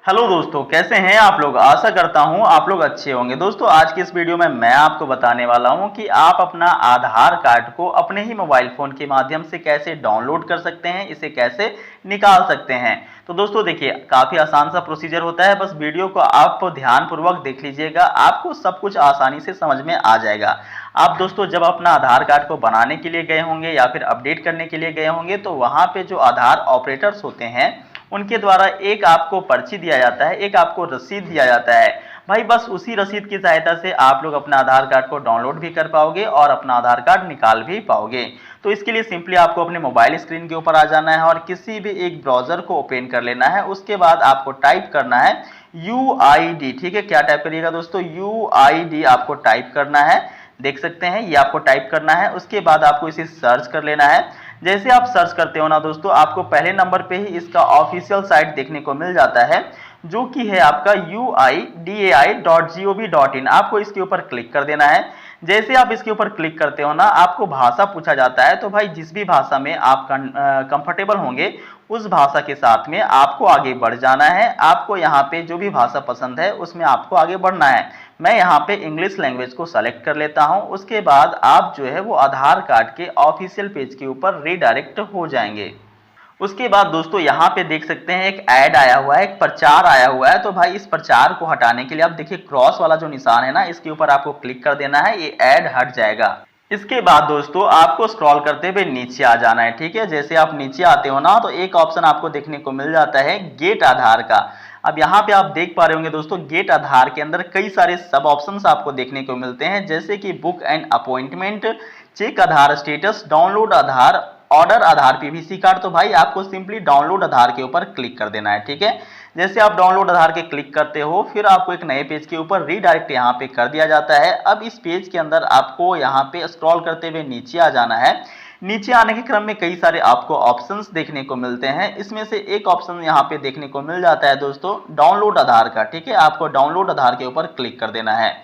Hello दोस्तों, कैसे हैं आप लोग। आशा करता हूं आप लोग अच्छे होंगे। दोस्तों, आज की इस वीडियो में मैं आपको बताने वाला हूं कि आप अपना आधार कार्ड को अपने ही मोबाइल फ़ोन के माध्यम से कैसे डाउनलोड कर सकते हैं, इसे कैसे निकाल सकते हैं। तो दोस्तों देखिए, काफ़ी आसान सा प्रोसीजर होता है। बस वीडियो को आप ध्यानपूर्वक देख लीजिएगा, आपको सब कुछ आसानी से समझ में आ जाएगा। आप दोस्तों जब अपना आधार कार्ड को बनाने के लिए गए होंगे या फिर अपडेट करने के लिए गए होंगे, तो वहाँ पे जो आधार ऑपरेटर्स होते हैं उनके द्वारा एक आपको पर्ची दिया जाता है, एक आपको रसीद दिया जाता है। भाई बस उसी रसीद की सहायता से आप लोग अपना आधार कार्ड को डाउनलोड भी कर पाओगे और अपना आधार कार्ड निकाल भी पाओगे। तो इसके लिए सिंपली आपको अपने मोबाइल स्क्रीन के ऊपर आ जाना है और किसी भी एक ब्राउजर को ओपन कर लेना है। उसके बाद आपको टाइप करना है UID। ठीक है, क्या टाइप करिएगा दोस्तों, UID आपको टाइप करना है। देख सकते हैं, ये आपको टाइप करना है। उसके बाद आपको इसे सर्च कर लेना है। जैसे आप सर्च करते हो ना दोस्तों, आपको पहले नंबर पे ही इसका ऑफिशियल साइट देखने को मिल जाता है, जो कि है आपका uidai.gov.in। आपको इसके ऊपर क्लिक कर देना है। जैसे आप इसके ऊपर क्लिक करते हो ना, आपको भाषा पूछा जाता है। तो भाई जिस भी भाषा में आप कंफर्टेबल होंगे, उस भाषा के साथ में आपको आगे बढ़ जाना है। आपको यहाँ पे जो भी भाषा पसंद है उसमें आपको आगे बढ़ना है। मैं यहाँ पे इंग्लिश लैंग्वेज को सेलेक्ट कर लेता हूँ। उसके बाद आप जो है वो आधार कार्ड के ऑफिशियल पेज के ऊपर रीडायरेक्ट हो जाएंगे। उसके बाद दोस्तों यहाँ पे देख सकते हैं एक ऐड आया हुआ है, एक प्रचार आया हुआ है। तो भाई इस प्रचार को हटाने के लिए आप देखिए क्रॉस वाला जो निशान है ना, इसके ऊपर आपको क्लिक कर देना है, ये ऐड हट जाएगा। इसके बाद दोस्तों आपको स्क्रॉल करते हुए नीचे आ जाना है। ठीक है, जैसे आप नीचे आते हो ना, तो एक ऑप्शन आपको देखने को मिल जाता है गेट आधार का। अब यहाँ पे आप देख पा रहे होंगे दोस्तों, गेट आधार के अंदर कई सारे सब ऑप्शंस आपको देखने को मिलते हैं, जैसे कि book and appointment, check Aadhaar status, download Aadhaar, order Aadhaar PVC card. तो भाई आपको सिंपली डाउनलोड आधार के ऊपर क्लिक कर देना है। ठीक है, जैसे आप डाउनलोड आधार के क्लिक करते हो, फिर आपको एक नए पेज के ऊपर रीडायरेक्ट यहाँ पे कर दिया जाता है। अब इस पेज के अंदर आपको यहाँ पे स्क्रॉल करते हुए नीचे आ जाना है। नीचे आने के क्रम में कई सारे आपको ऑप्शंस देखने को मिलते हैं। इसमें से एक ऑप्शन यहाँ पे देखने को मिल जाता है दोस्तों, डाउनलोड आधार का। ठीक है, आपको डाउनलोड आधार के ऊपर क्लिक कर देना है।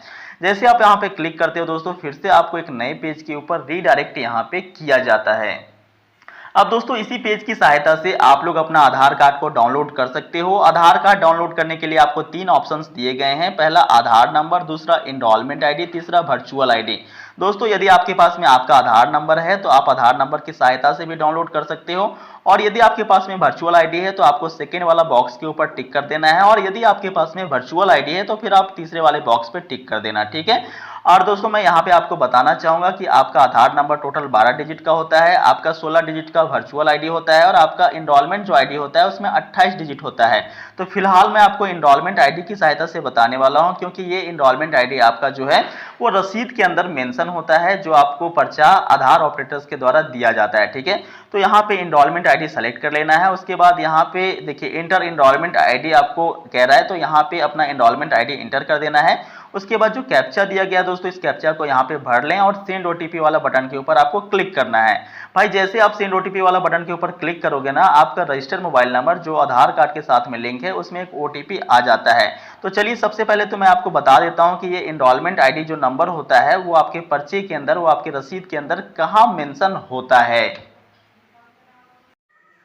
जैसे आप यहाँ पे क्लिक करते हो दोस्तों, फिर से आपको एक नए पेज के ऊपर रीडायरेक्ट यहाँ पे किया जाता है। अब दोस्तों इसी पेज की सहायता से आप लोग अपना आधार कार्ड को डाउनलोड कर सकते हो। आधार कार्ड डाउनलोड करने के लिए आपको तीन ऑप्शंस दिए गए हैं। पहला आधार नंबर, दूसरा एनरोलमेंट आईडी, तीसरा वर्चुअल आईडी। दोस्तों यदि आपके पास में आपका आधार नंबर है तो आप आधार नंबर की सहायता से भी डाउनलोड कर सकते हो, और यदि आपके पास में वर्चुअल आईडी है तो आपको सेकेंड वाला बॉक्स के ऊपर टिक कर देना है, और यदि आपके पास में वर्चुअल आईडी है तो फिर आप तीसरे वाले बॉक्स पे टिक कर देना। ठीक है, और दोस्तों मैं यहाँ पे आपको बताना चाहूंगा कि आपका आधार नंबर टोटल 12 डिजिट का होता है, आपका 16 डिजिट का वर्चुअल आईडी होता है, और आपका एनरोलमेंट जो आईडी होता है उसमें 28 डिजिट होता है। तो फिलहाल मैं आपको एनरोलमेंट आईडी की सहायता से बताने वाला हूँ, क्योंकि ये एनरोलमेंट आईडी आपका जो है वो रसीद के अंदर मेंशन होता है, जो आपको पर्चा आधार ऑपरेटर्स के द्वारा दिया जाता है। ठीक है, तो यहाँ पे एनरोलमेंट आईडी सेलेक्ट कर लेना है। उसके बाद यहाँ पे देखिए इंटर एनरोलमेंट आईडी आपको कह रहा है, तो यहाँ पे अपना एनरोलमेंट आईडी इंटर कर देना है। उसके बाद जो कैप्चा दिया गया दोस्तों, इस कैप्चा को यहाँ पे भर लें और सेंड ओटीपी वाला बटन के ऊपर आपको क्लिक करना है। भाई जैसे आप सेंड ओटीपी वाला बटन के ऊपर क्लिक करोगे ना, आपका रजिस्टर्ड मोबाइल नंबर जो आधार कार्ड के साथ में लिंक है उसमें एक ओटीपी आ जाता है। तो चलिए सबसे पहले तो मैं आपको बता देता हूँ कि ये एनरोलमेंट आईडी जो नंबर होता है वो आपके पर्चे के अंदर, वो आपके रसीद के अंदर कहाँ मेंशन होता है।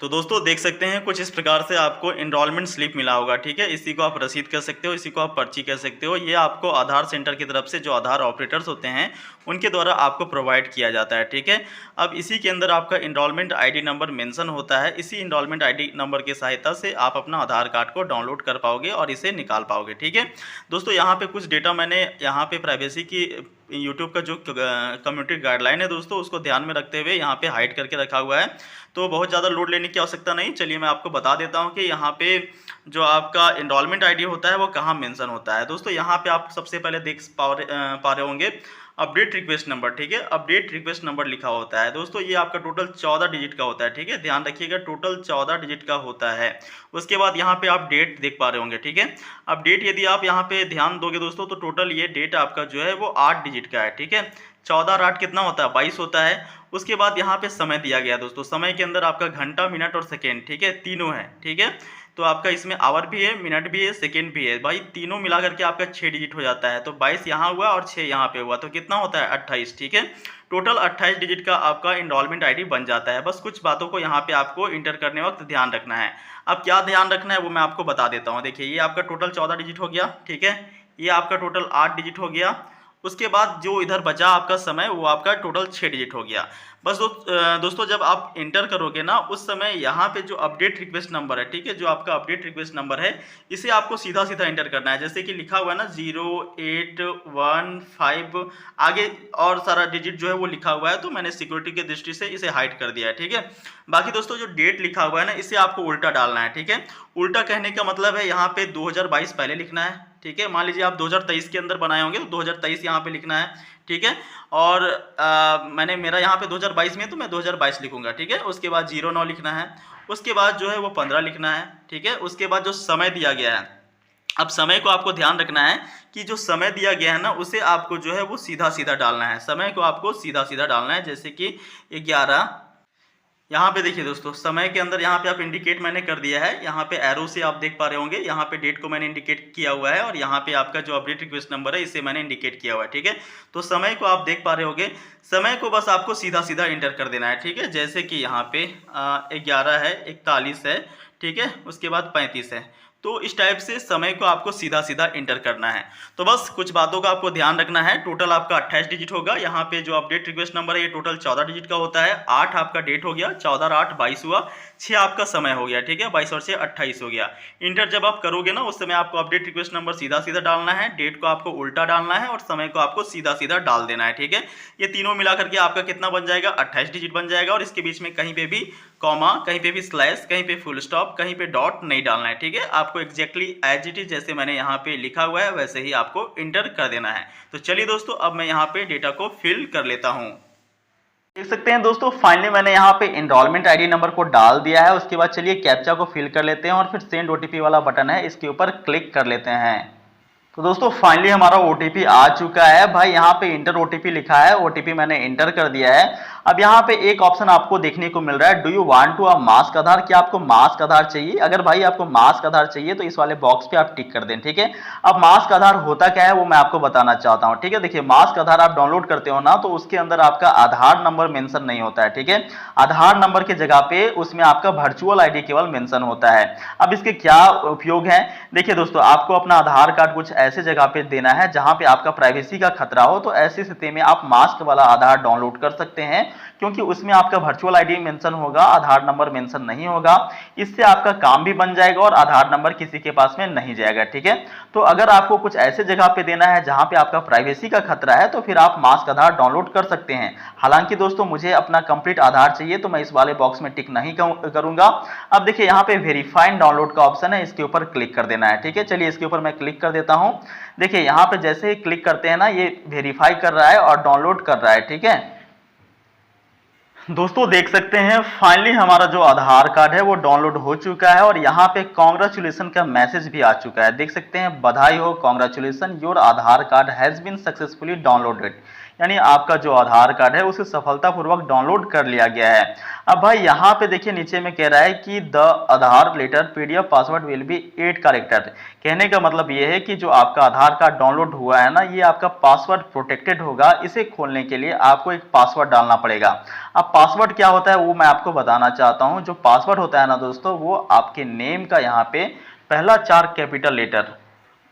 तो दोस्तों देख सकते हैं कुछ इस प्रकार से आपको एनरोलमेंट स्लिप मिला होगा। ठीक है, इसी को आप रसीद कह सकते हो, इसी को आप पर्ची कह सकते हो। ये आपको आधार सेंटर की तरफ से जो आधार ऑपरेटर्स होते हैं उनके द्वारा आपको प्रोवाइड किया जाता है। ठीक है, अब इसी के अंदर आपका एनरोलमेंट आईडी नंबर मेंशन होता है। इसी एनरोलमेंट आईडी नंबर की सहायता से आप अपना आधार कार्ड को डाउनलोड कर पाओगे और इसे निकाल पाओगे। ठीक है दोस्तों, यहाँ पे कुछ डेटा मैंने यहाँ पे प्राइवेसी की यूट्यूब का जो कम्युनिटी गाइडलाइन है दोस्तों, उसको ध्यान में रखते हुए यहाँ पे हाइड करके रखा हुआ है, तो बहुत ज़्यादा लोड लेने की आवश्यकता नहीं। चलिए मैं आपको बता देता हूँ कि यहाँ पे जो आपका एनरोलमेंट आईडी होता है वो कहाँ मेंशन होता है। दोस्तों यहाँ पे आप सबसे पहले देख पा रहे होंगे अपडेट रिक्वेस्ट नंबर। ठीक है, अपडेट रिक्वेस्ट नंबर लिखा होता है दोस्तों, ये आपका टोटल 14 डिजिट का होता है। ठीक है, ध्यान रखिएगा टोटल 14 डिजिट का होता है। उसके बाद यहाँ पे आप डेट देख पा रहे होंगे। ठीक है, अब डेट यदि आप यहाँ पे ध्यान दोगे दोस्तों, तो टोटल ये डेट आपका जो है वो 8 डिजिट का है। ठीक है, 14 और 8 कितना होता है, 22 होता है। उसके बाद यहाँ पे समय दिया गया दोस्तों, समय के अंदर आपका घंटा, मिनट और सेकेंड, ठीक है, तीनों है। ठीक है, तो आपका इसमें आवर भी है, मिनट भी है, सेकेंड भी है, भाई तीनों मिला करके आपका 6 डिजिट हो जाता है। तो 22 यहाँ हुआ और 6 यहाँ पे हुआ, तो कितना होता है 28, ठीक है। टोटल 28 डिजिट का आपका इनरोलमेंट आईडी बन जाता है। बस कुछ बातों को यहाँ पे आपको इंटर करने वक्त ध्यान रखना है। अब क्या ध्यान रखना है वो मैं आपको बता देता हूँ। देखिए ये आपका टोटल 14 डिजिट हो गया, ठीक है, ये आपका टोटल 8 डिजिट हो गया, उसके बाद जो इधर बचा आपका समय वो आपका टोटल 6 डिजिट हो गया। बस दोस्तों जब आप इंटर करोगे ना उस समय यहाँ पे जो अपडेट रिक्वेस्ट नंबर है, ठीक है, जो आपका अपडेट रिक्वेस्ट नंबर है इसे आपको सीधा सीधा इंटर करना है। जैसे कि लिखा हुआ है ना 0815, आगे और सारा डिजिट जो है वो लिखा हुआ है, तो मैंने सिक्योरिटी की दृष्टि से इसे हाइड कर दिया है, ठीक है। बाकी दोस्तों जो डेट लिखा हुआ है ना इसे आपको उल्टा डालना है, ठीक है। उल्टा कहने का मतलब है यहाँ पे 2022 पहले लिखना है, ठीक है। मान लीजिए आप 2023 के अंदर बनाए होंगे तो 2023 यहाँ पे लिखना है, ठीक है। और मेरा यहाँ पे 2022 में तो मैं 2022 लिखूंगा, ठीक है। उसके बाद 09 लिखना है, उसके बाद जो है वो 15 लिखना है, ठीक है। उसके बाद जो समय दिया गया है, अब समय को आपको ध्यान रखना है कि जो समय दिया गया है ना उसे आपको जो है वो सीधा सीधा डालना है। समय को आपको सीधा सीधा डालना है, जैसे कि 11, यहाँ पे देखिए दोस्तों समय के अंदर यहाँ पे आप इंडिकेट मैंने कर दिया है, यहाँ पे एरो से आप देख पा रहे होंगे, यहाँ पे डेट को मैंने इंडिकेट किया हुआ है और यहाँ पे आपका जो अपडेट रिक्वेस्ट नंबर है इसे मैंने इंडिकेट किया हुआ है, ठीक है। तो समय को आप देख पा रहे होंगे, समय को बस आपको सीधा सीधा इंटर कर देना है, ठीक है। जैसे कि यहाँ पे 11 है, 41 है, ठीक है, उसके बाद 35 है। तो इस टाइप से समय को आपको सीधा सीधा इंटर करना है। तो बस कुछ बातों का आपको ध्यान रखना है। टोटल आपका 28 डिजिट होगा, यहाँ पे जो अपडेट रिक्वेस्ट नंबर है ये टोटल 14 डिजिट का होता है। 8 आपका डेट हो गया, 14 और 8 22 हुआ, 6 आपका समय हो गया, ठीक है, 22 और 6 28 हो गया। इंटर जब आप करोगे ना उस समय आपको अपडेट रिक्वेस्ट नंबर सीधा सीधा डालना है, डेट को आपको उल्टा डालना है और समय को आपको सीधा सीधा डाल देना है, ठीक है। ये तीनों मिला करके आपका कितना बन जाएगा, 28 डिजिट बन जाएगा। और इसके बीच में कहीं पे भी कॉमा, कहीं पे भी स्लैश, कहीं पे फुल स्टॉप, कहीं पे डॉट नहीं डालना है, ठीक है। आपको एग्जैक्टली एज इट इज जैसे मैंने यहाँ पे लिखा हुआ है वैसे ही आपको इंटर कर देना है। तो चलिए दोस्तों अब मैं यहाँ पे डेटा को फिल कर लेता हूँ। देख सकते हैं दोस्तों फाइनली मैंने यहाँ पे एनरोलमेंट आईडी नंबर को डाल दिया है। उसके बाद चलिए कैप्चा को फिल कर लेते हैं और फिर सेंड ओटीपी वाला बटन है इसके ऊपर क्लिक कर लेते हैं। तो दोस्तों फाइनली हमारा ओटीपी आ चुका है। भाई यहाँ पे इंटर ओटीपी लिखा है, ओटीपी मैंने इंटर कर दिया है। अब यहाँ पे एक ऑप्शन आपको देखने को मिल रहा है, do you want to a mask आधार, क्या आपको मास्क आधार चाहिए? अगर भाई आपको मास्क आधार चाहिए तो इस वाले बॉक्स पे आप टिक कर दें, ठीक है। अब मास्क आधार होता क्या है वो मैं आपको बताना चाहता हूँ, ठीक है। देखिए मास्क आधार आप डाउनलोड करते हो ना तो उसके अंदर आपका आधार नंबर मेंशन नहीं होता है, ठीक है। आधार नंबर की जगह पे उसमें आपका वर्चुअल आईडी केवल मेंशन होता है। अब इसके क्या उपयोग है? देखिए दोस्तों आपको अपना आधार कार्ड कुछ ऐसे जगह पे देना है जहां पे आपका प्राइवेसी का खतरा हो, तो ऐसी स्थिति में आप मास्क वाला आधार डाउनलोड कर सकते हैं, क्योंकि उसमें आपका वर्चुअल आईडी मेंशन होगा, आधार नंबर मेंशन नहीं होगा। इससे आपका काम भी बन जाएगा और आधार नंबर किसी के पास में नहीं जाएगा, ठीक है। तो अगर आपको कुछ ऐसे जगह पे देना है जहां पे आपका प्राइवेसी का खतरा है तो फिर आप मास्क आधार डाउनलोड कर सकते हैं। हालांकि दोस्तों मुझे अपना कंप्लीट आधार चाहिए तो मैं इस वाले बॉक्स में टिक नहीं करूंगा। अब देखिए यहाँ पे वेरीफाइड डाउनलोड का ऑप्शन है, इसके ऊपर क्लिक कर देना है, ठीक है। चलिए इसके ऊपर मैं क्लिक कर देता हूं। देखिए यहाँ पे जैसे ही क्लिक करते हैं ना ये वेरीफाई कर रहा है और डाउनलोड कर रहा है, ठीक है। दोस्तों देख सकते हैं फाइनली हमारा जो आधार कार्ड है वो डाउनलोड हो चुका है और यहाँ पे कांग्रेचुलेशन का मैसेज भी आ चुका है। देख सकते हैं बधाई हो, congratulation, your Aadhaar card has been successfully downloaded, यानी आपका जो आधार कार्ड है उसे सफलतापूर्वक डाउनलोड कर लिया गया है। अब भाई यहाँ पे देखिए नीचे में कह रहा है कि the Aadhaar letter PDF password will be 8 character. कहने का मतलब ये है कि जो आपका आधार कार्ड डाउनलोड हुआ है ना ये आपका पासवर्ड प्रोटेक्टेड होगा। इसे खोलने के लिए आपको एक पासवर्ड डालना पड़ेगा। अब पासवर्ड क्या होता है वो मैं आपको बताना चाहता हूँ। जो पासवर्ड होता है ना दोस्तों वो आपके नेम का यहाँ पे पहला 4 कैपिटल लेटर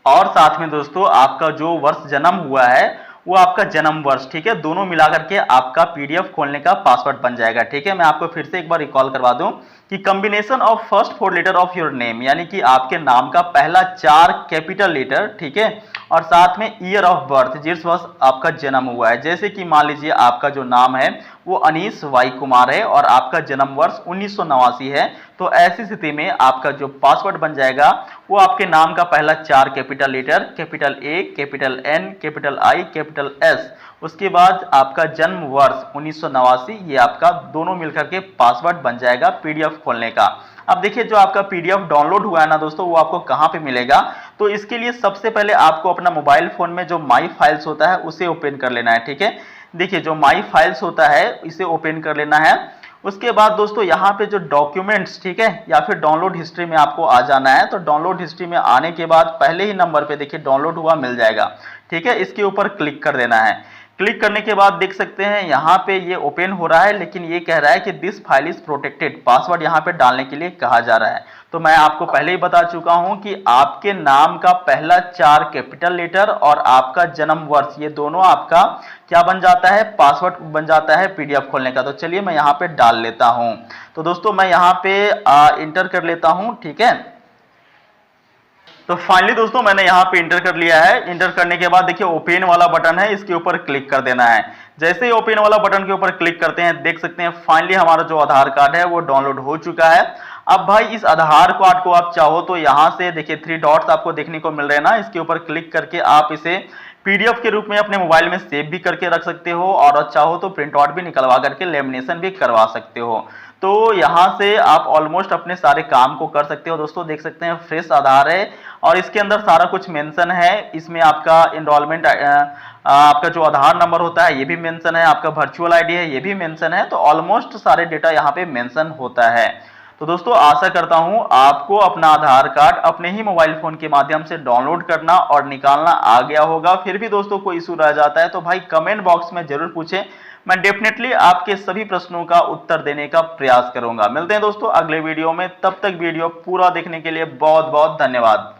और साथ में दोस्तों आपका जो वर्ष जन्म हुआ है वो आपका जन्म वर्ष, ठीक है, दोनों मिलाकर के आपका पीडीएफ खोलने का पासवर्ड बन जाएगा, ठीक है। मैं आपको फिर से एक बार रिकॉल करवा दूं कि combination of first 4 letter of your name, यानी कि आपके नाम का पहला 4 कैपिटल लेटर, ठीक है, और साथ में ईयर ऑफ बर्थ, जिस वर्ष आपका जन्म हुआ है। जैसे कि मान लीजिए आपका जो नाम है वो अनीश वाई कुमार है और आपका जन्म वर्ष 1989 है, तो ऐसी स्थिति में आपका जो पासवर्ड बन जाएगा वो आपके नाम का पहला 4 capital letter, capital A, capital N, capital I, capital S, उसके बाद आपका जन्म वर्ष 1989, ये आपका दोनों मिलकर के पासवर्ड बन जाएगा पीडीएफ खोलने का। अब देखिए जो आपका पीडीएफ डाउनलोड हुआ है ना दोस्तों वो आपको कहाँ पे मिलेगा, तो इसके लिए सबसे पहले आपको अपना मोबाइल फोन में जो माई फाइल्स होता है उसे ओपन कर लेना है, ठीक है। देखिए जो माई फाइल्स होता है इसे ओपन कर लेना है। उसके बाद दोस्तों यहाँ पे जो डॉक्यूमेंट्स, ठीक है, या फिर डाउनलोड हिस्ट्री में आपको आ जाना है। तो डाउनलोड हिस्ट्री में आने के बाद पहले ही नंबर पे देखिए डाउनलोड हुआ मिल जाएगा, ठीक है, इसके ऊपर क्लिक कर देना है। क्लिक करने के बाद देख सकते हैं यहाँ पे ये ओपन हो रहा है, लेकिन ये कह रहा है कि this file is protected, password यहाँ पे डालने के लिए कहा जा रहा है। तो मैं आपको पहले ही बता चुका हूं कि आपके नाम का पहला 4 कैपिटल लेटर और आपका जन्म वर्ष, ये दोनों आपका क्या बन जाता है, पासवर्ड बन जाता है पीडीएफ खोलने का। तो चलिए मैं यहाँ पे डाल लेता हूं। तो दोस्तों मैं यहाँ पे इंटर कर लेता हूं, ठीक है। तो फाइनली दोस्तों मैंने यहाँ पे इंटर कर लिया है। इंटर करने के बाद देखिए ओपन वाला बटन है, इसके ऊपर क्लिक कर देना है। जैसे ही ओपन वाला बटन के ऊपर क्लिक करते हैं देख सकते हैं फाइनली हमारा जो आधार कार्ड है वो डाउनलोड हो चुका है। अब भाई इस आधार कार्ड को आप चाहो तो यहाँ से देखिए 3 डॉट्स आपको देखने को मिल रहे हैं ना, इसके ऊपर क्लिक करके आप इसे पीडीएफ के रूप में अपने मोबाइल में सेव भी करके रख सकते हो, और चाहो तो प्रिंट आउट भी निकलवा करके लेमिनेशन भी करवा सकते हो। तो यहाँ से आप ऑलमोस्ट अपने सारे काम को कर सकते हो। दोस्तों देख सकते हैं फ्रेश आधार है और इसके अंदर सारा कुछ मेंशन है। इसमें आपका इनरोलमेंट, आपका जो आधार नंबर होता है ये भी मेंशन है, आपका वर्चुअल आईडी है ये भी मेंशन है। तो ऑलमोस्ट सारे डेटा यहाँ पे मेंशन होता है। तो दोस्तों आशा करता हूं आपको अपना आधार कार्ड अपने ही मोबाइल फोन के माध्यम से डाउनलोड करना और निकालना आ गया होगा। फिर भी दोस्तों कोई इशू रह जाता है तो भाई कमेंट बॉक्स में जरूर पूछें, मैं डेफिनेटली आपके सभी प्रश्नों का उत्तर देने का प्रयास करूंगा। मिलते हैं दोस्तों अगले वीडियो में, तब तक वीडियो पूरा देखने के लिए बहुत बहुत धन्यवाद।